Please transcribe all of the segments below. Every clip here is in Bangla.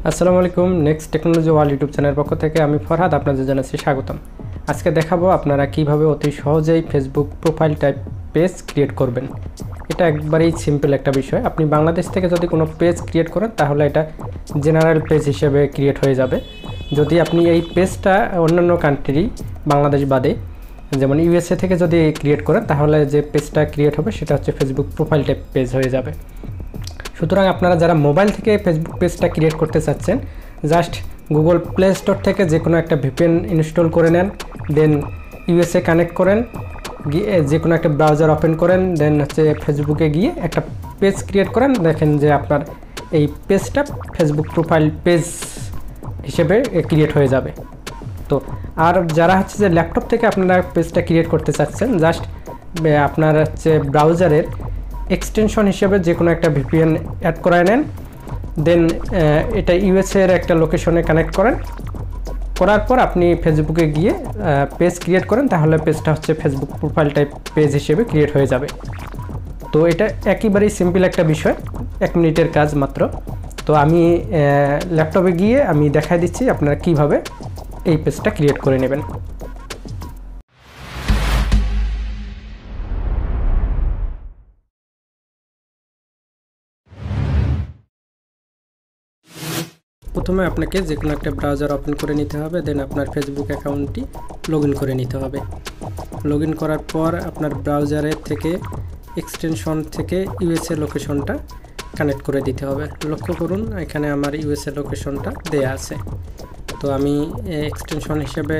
আসসালামু আলাইকুম। নেক্সট টেকনোলজি ওয়ার্ল্ড ইউটিউব চ্যানেলের পক্ষ থেকে আমি ফরহাদ আপনাদের জানাচ্ছি স্বাগতম। আজকে দেখাবো আপনারা কিভাবে অতি সহজেই Facebook profile type page create করবেন। এটা একবারেই সিম্পল একটা বিষয়। আপনি বাংলাদেশ থেকে যদি কোনো পেজ ক্রিয়েট করেন তাহলে এটা জেনারেল পেজ হিসেবে ক্রিয়েট হয়ে যাবে। যদি আপনি এই পেজটা অন্যান্য কান্ট্রি বাংলাদেশ বাদে যেমন ইউএসএ থেকে যদি ক্রিয়েট করেন তাহলে যে পেজটা ক্রিয়েট হবে সেটা হচ্ছে ফেসবুক প্রোফাইল টাইপ পেজ হয়ে যাবে। সুতরাং আপনারা যারা মোবাইল থেকে ফেসবুক পেজটা ক্রিয়েট করতে চাচ্ছেন, জাস্ট গুগল প্লে স্টোর থেকে যে কোনো একটা ভিপিএন ইনস্টল করে নেন, দেন ইউএসএ কানেক্ট করেন, গিয়ে যে কোনো একটা ব্রাউজার ওপেন করেন, দেন হচ্ছে ফেসবুকে গিয়ে একটা পেজ ক্রিয়েট করেন। দেখেন যে আপনার এই পেজটা ফেসবুক প্রোফাইল পেজ হিসেবে ক্রিয়েট হয়ে যাবে। তো আর যারা হচ্ছে যে ল্যাপটপ থেকে আপনারা পেজটা ক্রিয়েট করতে চাচ্ছেন, জাস্ট আপনার হচ্ছে ব্রাউজারের এক্সটেনশন হিসেবে যে কোনো একটা ভিপিএন অ্যাড করায় নেন, দেন এটা ইউএসএ এর একটা লোকেশনে কানেক্ট করেন, করার পর আপনি ফেসবুকে গিয়ে পেজ ক্রিয়েট করেন, তাহলে পেজটা হচ্ছে ফেসবুক প্রোফাইল টাইপ পেজ হিসেবে ক্রিয়েট হয়ে যাবে। তো এটা একেবারেই সিম্পল একটা বিষয়, 1 মিনিটের কাজ মাত্র। তো আমি ল্যাপটপে গিয়ে আমি দেখাই দিচ্ছি আপনারা কিভাবে এই পেজটা ক্রিয়েট করে নেবেন। প্রথমে আপনাকে যে কোনো একটা ব্রাউজার ওপেন করে নিতে হবে, দেন আপনার ফেসবুক অ্যাকাউন্টটি লগ ইন করে নিতে হবে। লগ ইন করার পর আপনার ব্রাউজারের থেকে এক্সটেনশন থেকে ইউএসএ লোকেশনটা কানেক্ট করে দিতে হবে। লক্ষ্য করুন এখানে আমার ইউএসএ লোকেশনটা দেয়া আছে। তো আমি এক্সটেনশন হিসেবে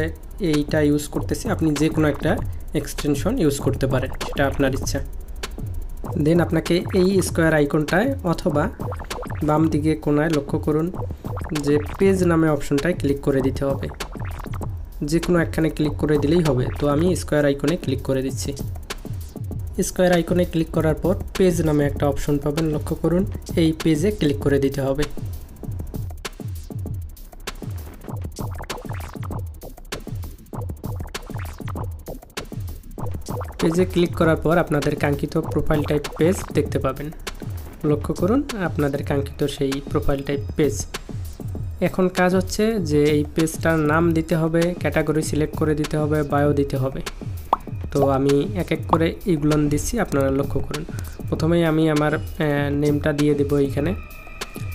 এইটা ইউজ করতেছি, আপনি যে কোনো একটা এক্সটেনশন ইউজ করতে পারেন, সেটা আপনার ইচ্ছা। দেন আপনাকে এই স্কোয়ার আইকনটায় অথবা বাম দিকে কোনায় লক্ষ্য করুন যে পেজ নামে অপশনটায় ক্লিক করে দিতে হবে। যে কোনো একখানে ক্লিক করে দিলেই হবে। তো আমি স্কোয়ার আইকনে ক্লিক করে দিচ্ছি। স্কোয়ার আইকনে ক্লিক করার পর পেজ নামে একটা অপশন পাবেন, লক্ষ্য করুন এই পেজে ক্লিক করে দিতে হবে। পেজে ক্লিক করার পর আপনাদের কাঙ্ক্ষিত প্রোফাইল টাইপ পেজ দেখতে পাবেন। লক্ষ্য করুন আপনাদের কাঙ্ক্ষিত সেই প্রোফাইল টাইপ পেজ। এখন কাজ হচ্ছে যে এই পেজটার নাম দিতে হবে, ক্যাটাগরি সিলেক্ট করে দিতে হবে, বায়ো দিতে হবে। তো আমি এক এক করে এইগুলো দিচ্ছি, আপনারা লক্ষ্য করুন। প্রথমেই আমি আমার নেমটা দিয়ে দেব এইখানে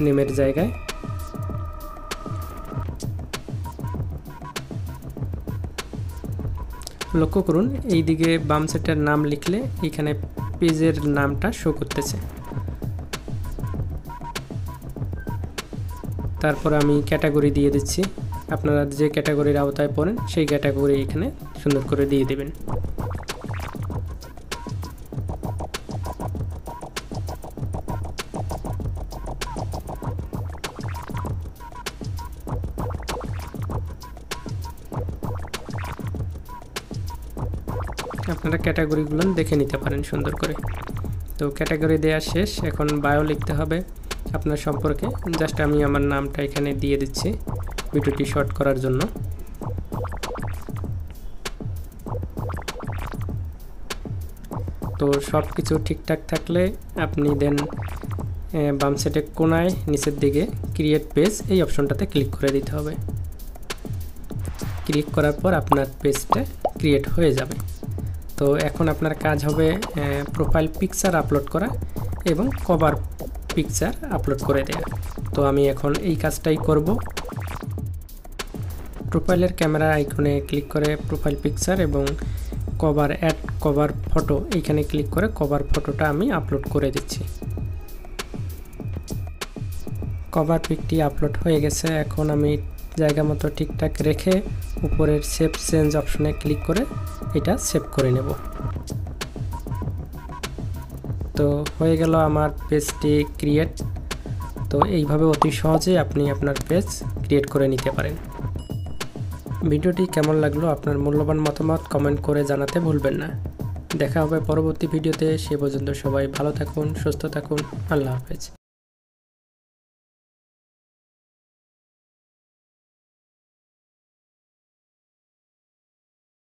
নেমের জায়গায়। লক্ষ্য করুন এই দিকে বাম সাইডের নাম লিখলে এইখানে পেজের নামটা শো করতেছে। তারপর আমি ক্যাটাগরি দিয়ে দিচ্ছি, আপনারা যে ক্যাটাগরির আওতায় পড়েন সেই ক্যাটাগরি এখানে সুন্দর করে দিয়ে দেবেন। আপনারা ক্যাটাগরিগুলো দেখে নিতে পারেন সুন্দর করে। তো ক্যাটাগরি দেওয়া শেষ, এখন বায়ো লিখতে হবে আপনার সম্পর্কে। জাস্ট আমি আমার নামটা এখানে দিয়ে দিচ্ছি ভিডিওটি শর্ট করার জন্য। তো সব কিছু ঠিকঠাক থাকলে আপনি দেন বাম সাইডে কোনায় নিচের দিকে ক্রিয়েট পেজ এই অপশনটাতে ক্লিক করে দিতে হবে। ক্লিক করার পর আপনার পেজটা ক্রিয়েট হয়ে যাবে। তো এখন আপনার কাজ হবে প্রোফাইল পিকচার আপলোড করা এবং কভার পিকচার আপলোড করে দেয়া। তো আমি এখন এই কাজটাই করব। প্রোফাইলের ক্যামেরা আইকনে ক্লিক করে প্রোফাইল পিকচার এবং কভার অ্যাড কভার ফটো এইখানে ক্লিক করে কভার ফটোটা আমি আপলোড করে দিচ্ছি। কভার পিকটি আপলোড হয়ে গেছে। এখন আমি জায়গা মতো ঠিকঠাক রেখে উপরের সেভ চেঞ্জ অপশনে ক্লিক করে এটা সেভ করে নেব। তো হয়ে গেল আমার পেজটি ক্রিয়েট। তো এইভাবে অতি সহজেই আপনি আপনার পেজ ক্রিয়েট করে নিতে পারেন। ভিডিওটি কেমন লাগলো আপনার মূল্যবান মতামত কমেন্ট করে জানাতে ভুলবেন না। দেখা হবে পরবর্তী ভিডিওতে। সে পর্যন্ত সবাই ভালো থাকুন, সুস্থ থাকুন। আল্লাহ হাফেজ।